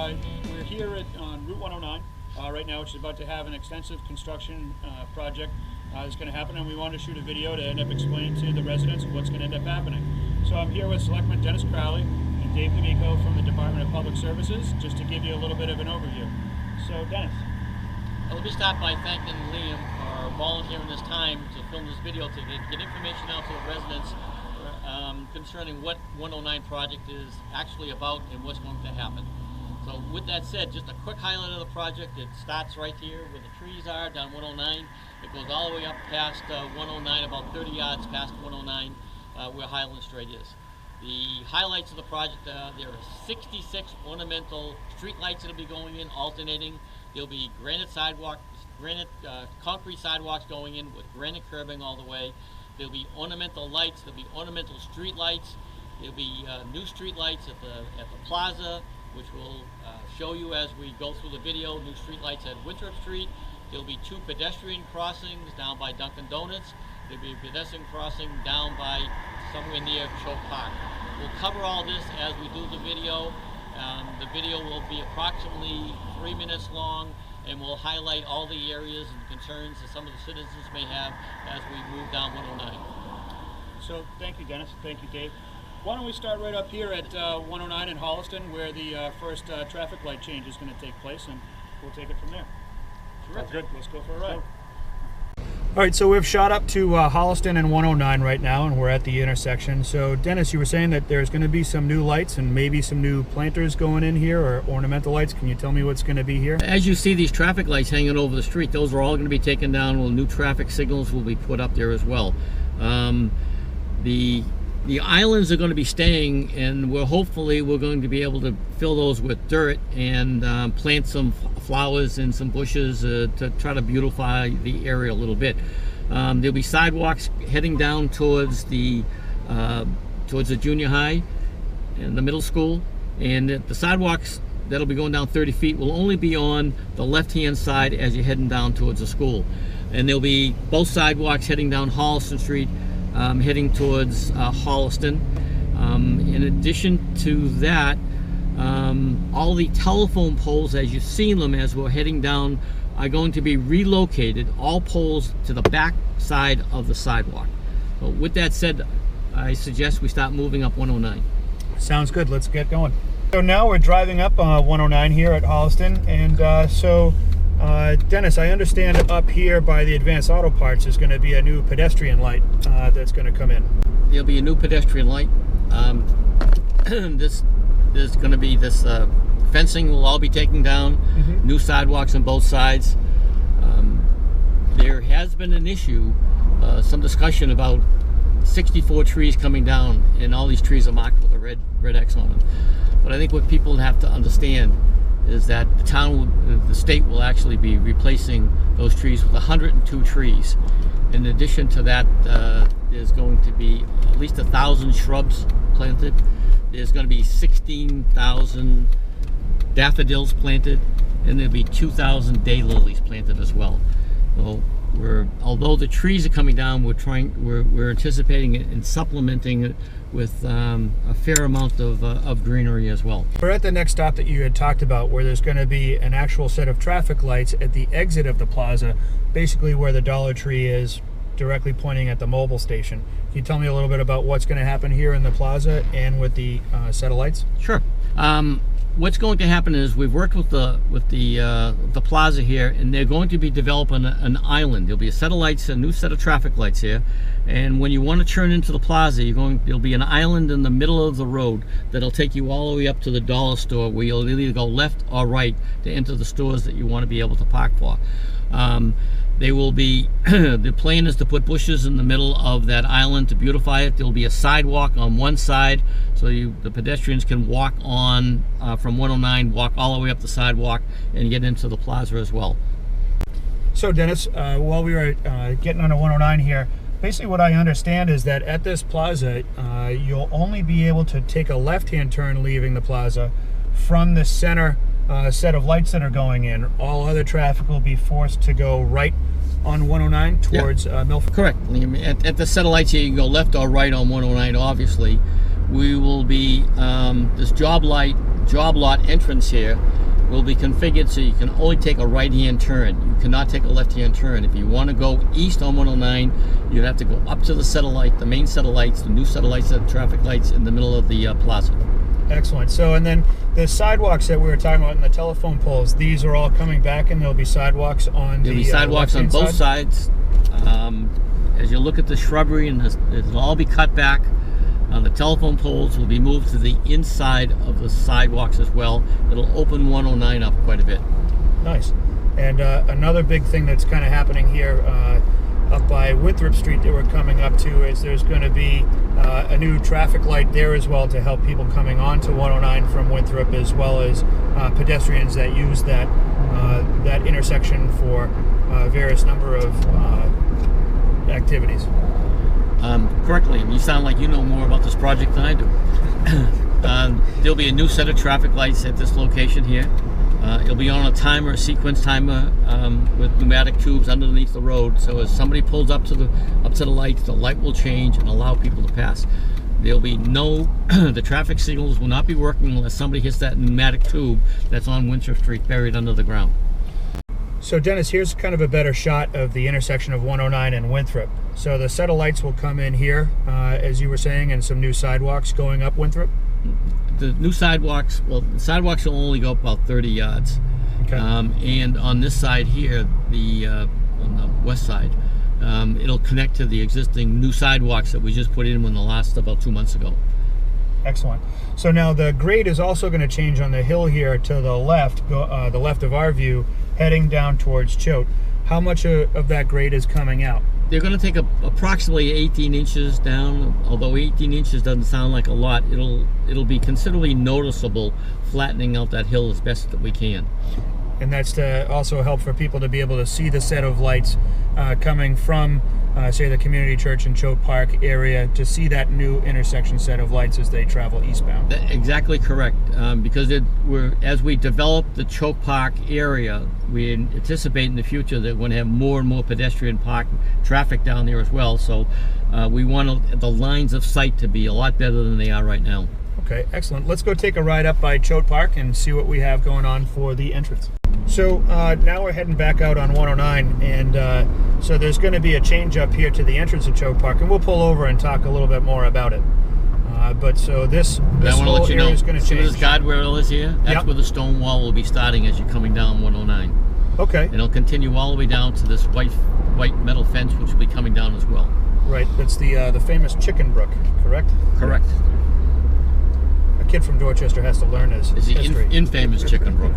We're here on Route 109 right now, which is about to have an extensive construction project that's going to happen, and we wanted to shoot a video to end up explaining to the residents what's going to end up happening. So I'm here with Selectman Dennis Crowley and Dave D'Amico from the Department of Public Services, just to give you a little bit of an overview. So Dennis. Let me start by thanking Liam for volunteering this time to film this video to get information out to the residents concerning what 109 project is actually about and what's going to happen. So with that said, just a quick highlight of the project. It starts right here where the trees are down 109. It goes all the way up past 109, about 30 yards past 109, where Highland Strait is. The highlights of the project, there are 66 ornamental street lights that will be going in, alternating. There'll be concrete sidewalks going in with granite curbing all the way. There'll be ornamental lights. There'll be ornamental street lights. There'll be new street lights at the plaza, which we'll show you as we go through the video. New street lights at Winthrop Street. There'll be 2 pedestrian crossings down by Dunkin' Donuts. There'll be a pedestrian crossing down by somewhere near Choke Park. We'll cover all this as we do the video. The video will be approximately 3 minutes long, and we'll highlight all the areas and concerns that some of the citizens may have as we move down 109. So thank you, Dennis. Thank you, Dave. Why don't we start right up here at 109 in Holliston, where the first traffic light change is going to take place, and we'll take it from there. That's good. Let's go for a ride. All right, so we've shot up to Holliston and 109 right now, and we're at the intersection. So, Dennis, you were saying that there's going to be some new lights and maybe some new planters going in here, or ornamental lights. Can you tell me what's going to be here? As you see these traffic lights hanging over the street, those are all going to be taken down. Well, new traffic signals will be put up there as well. The islands are going to be staying, and we're going to be able to fill those with dirt and plant some flowers and some bushes to try to beautify the area a little bit. There'll be sidewalks heading down towards the junior high and the middle school, and the sidewalks that'll be going down 30 feet will only be on the left-hand side as you're heading down towards the school. And there'll be both sidewalks heading down Holliston Street, heading towards Holliston. In addition to that, all the telephone poles, as you've seen them as we're heading down, are going to be relocated, all poles to the back side of the sidewalk. So with that said, I suggest we start moving up 109. Sounds good. Let's get going. So now we're driving up 109 here at Holliston, and Dennis, I understand up here by the Advanced Auto Parts is going to be a new pedestrian light that's going to come in. There'll be a new pedestrian light. There's going to be this fencing will all be taken down, new sidewalks on both sides. There has been an issue, some discussion about 64 trees coming down, and all these trees are marked with a red X on them. But I think what people have to understand is that the state will actually be replacing those trees with 102 trees. In addition to that, there's going to be at least 1,000 shrubs planted. There's going to be 16,000 daffodils planted, and there'll be 2,000 daylilies planted as well. So although the trees are coming down, we're anticipating it and supplementing it with a fair amount of greenery as well. We're at the next stop that you had talked about, where there's going to be an actual set of traffic lights at the exit of the plaza, basically where the Dollar Tree is, directly pointing at the mobile station. Can you tell me a little bit about what's going to happen here in the plaza and with the set of lights? Sure. What's going to happen is we've worked with the plaza here, and they're going to be developing an island. There'll be a set of lights, a new set of traffic lights here, and when you want to turn into the plaza, there'll be an island in the middle of the road that'll take you all the way up to the dollar store, where you'll either go left or right to enter the stores that you want to be able to park for. They will be, the plan is to put bushes in the middle of that island to beautify it. There'll be a sidewalk on one side, so the pedestrians can walk on from 109, walk all the way up the sidewalk and get into the plaza as well. So Dennis, while we were getting onto 109 here, basically what I understand is that at this plaza, you'll only be able to take a left-hand turn leaving the plaza from the center set of lights that are going in. All other traffic will be forced to go right on 109 towards Milford. Correct. At the set of lights here, you can go left or right on 109, obviously. We will be, this job lot entrance here will be configured so you can only take a right-hand turn. You cannot take a left-hand turn. If you want to go east on 109, you have to go up to the satellite, the main satellites, the new satellites, the traffic lights in the middle of the plaza. Excellent. So, and then the sidewalks that we were talking about and the telephone poles, these are all coming back, and there'll be sidewalks on There'll be sidewalks on both sides. As you look at the shrubbery, and it'll all be cut back. The telephone poles will be moved to the inside of the sidewalks as well. It'll open 109 up quite a bit. Nice. And another big thing that's kind of happening here up by Winthrop Street that we're coming up to is there's going to be a new traffic light there as well to help people coming onto 109 from Winthrop, as well as pedestrians that use that intersection for various number of activities. Correctly, and you sound like you know more about this project than I do. There'll be a new set of traffic lights at this location here. It'll be on a timer, a sequence timer, with pneumatic tubes underneath the road. So as somebody pulls up to the light, the light will change and allow people to pass. There'll be the traffic signals will not be working unless somebody hits that pneumatic tube that's on Winthrop Street, buried under the ground. So Dennis, here's kind of a better shot of the intersection of 109 and Winthrop. So the set of lights will come in here, as you were saying, and some new sidewalks going up Winthrop. The new sidewalks, well, the sidewalks will only go about 30 yards. Okay. And on this side here, on the west side, it'll connect to the existing new sidewalks that we just put in the last about 2 months ago. Excellent. So now the grade is also going to change on the hill here to the left, the left of our view, heading down towards Choate. How much of that grade is coming out? They're going to take approximately 18 inches down. Although 18 inches doesn't sound like a lot, it'll be considerably noticeable, flattening out that hill as best that we can. And that's to also help for people to be able to see the set of lights coming from, say, the community church in Choate Park area, to see that new intersection set of lights as they travel eastbound. Exactly correct. Because as we develop the Choate Park area, we anticipate in the future that we're going to have more and more pedestrian park traffic down there as well. So we want the lines of sight to be a lot better than they are right now. Okay, excellent. Let's go take a ride up by Choate Park and see what we have going on for the entrance. So now we're heading back out on 109, and so there's going to be a change up here to the entrance of Choate Park, and we'll pull over and talk a little bit more about it. But so this whole area is going to change. This guardrail is here. That's where the stone wall will be starting as you're coming down 109. Okay. And it'll continue all the way down to this white metal fence, which will be coming down as well. Right. That's the famous Chicken Brook, correct? Correct. A kid from Dorchester has to learn his history. The infamous Chicken Brook.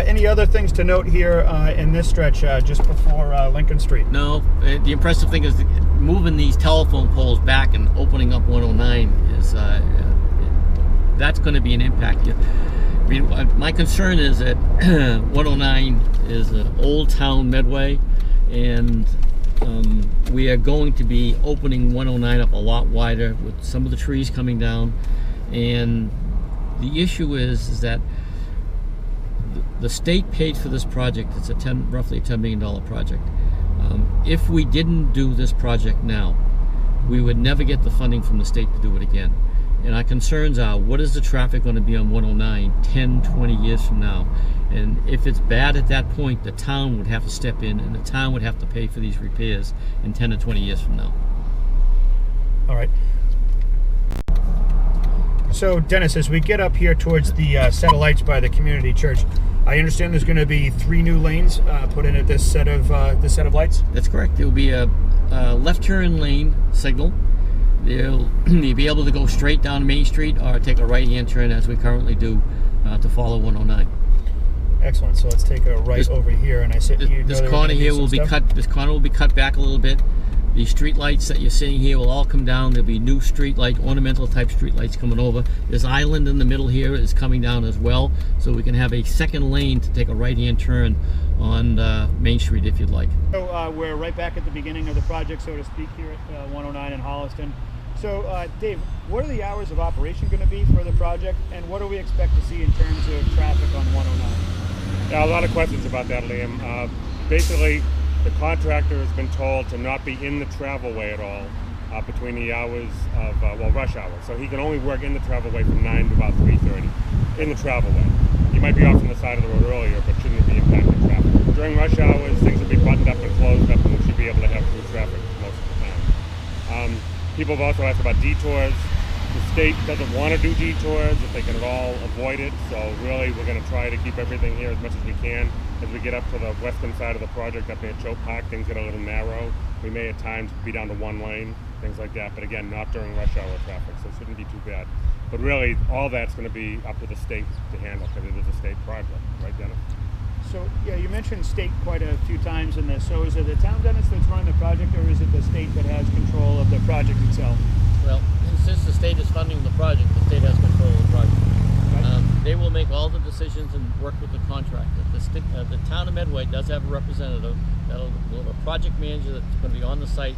Any other things to note here in this stretch just before Lincoln Street? No, the impressive thing is moving these telephone poles back and opening up 109 is that's going to be an impact. I mean, my concern is that 109 is an old town Medway, and we are going to be opening 109 up a lot wider with some of the trees coming down, and the issue is that the state paid for this project. It's roughly a $10 million project. If we didn't do this project now, we would never get the funding from the state to do it again. And our concerns are, what is the traffic going to be on 109 10, 20 years from now? And if it's bad at that point, the town would have to step in, and the town would have to pay for these repairs in 10 to 20 years from now. All right. So, Dennis, as we get up here towards the set of lights by the community church, I understand there's going to be 3 new lanes put in at this set of lights? That's correct. There will be a left turn lane signal. You'll be able to go straight down Main Street or take a right-hand turn, as we currently do, to follow 109. Excellent. So let's take a right over here, and this corner here will be cut. This corner will be cut back a little bit. The street lights that you're seeing here will all come down. There'll be new street light, ornamental type street lights coming over. This island in the middle here is coming down as well, so we can have a second lane to take a right-hand turn on Main Street if you'd like. So we're right back at the beginning of the project, so to speak, here at 109 in Holliston. So Dave, what are the hours of operation going to be for the project, and what do we expect to see in terms of traffic on 109? Yeah, a lot of questions about that, Liam. Basically, the contractor has been told to not be in the travelway at all. between the hours of, rush hour. So he can only work in the travelway from 9 to about 3:30 in the travelway. He might be off on the side of the road earlier, but shouldn't be impacting traffic. During rush hours, things will be buttoned up and closed up, and we should be able to have through traffic most of the time. People have also asked about detours. The state doesn't want to do detours if they can at all avoid it, so really we're going to try to keep everything here as much as we can. As we get up to the western side of the project up near Choke Park, things get a little narrow. We may at times be down to one lane, things like that, but again, not during rush hour traffic, so it shouldn't be too bad. But really, all that's going to be up to the state to handle, because it is a state project, right, Dennis? So, yeah, you mentioned state quite a few times in this. So is it the town, Dennis, that's running the project, or is it the state that has control of the project itself? Well, since the state is funding the project, the state has control of the project. They will make all the decisions and work with the contractor. The town of Medway does have a representative, a project manager that's going to be on the site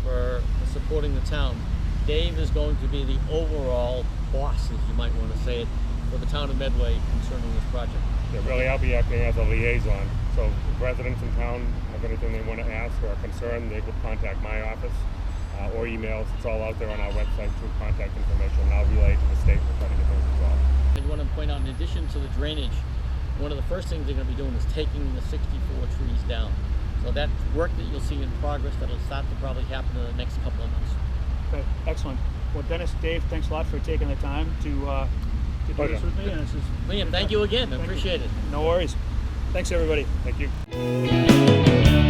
for supporting the town. Dave is going to be the overall boss, as you might want to say it, for the town of Medway concerning this project. Yeah, really, I'll be acting as a liaison. So if residents in town have anything they want to ask or are concerned, they will contact my office or emails. It's all out there on our website through contact information, and I'll relay to the state and try to get those resolved. I want to point out, in addition to the drainage, one of the first things they're going to be doing is taking the 64 trees down. So that work that you'll see in progress, that'll start to probably happen in the next couple of months. Okay, excellent. Well, Dennis, Dave, thanks a lot for taking the time to do this with me. And this is Liam, thank you again. I appreciate it. No worries. Thanks, everybody. Thank you.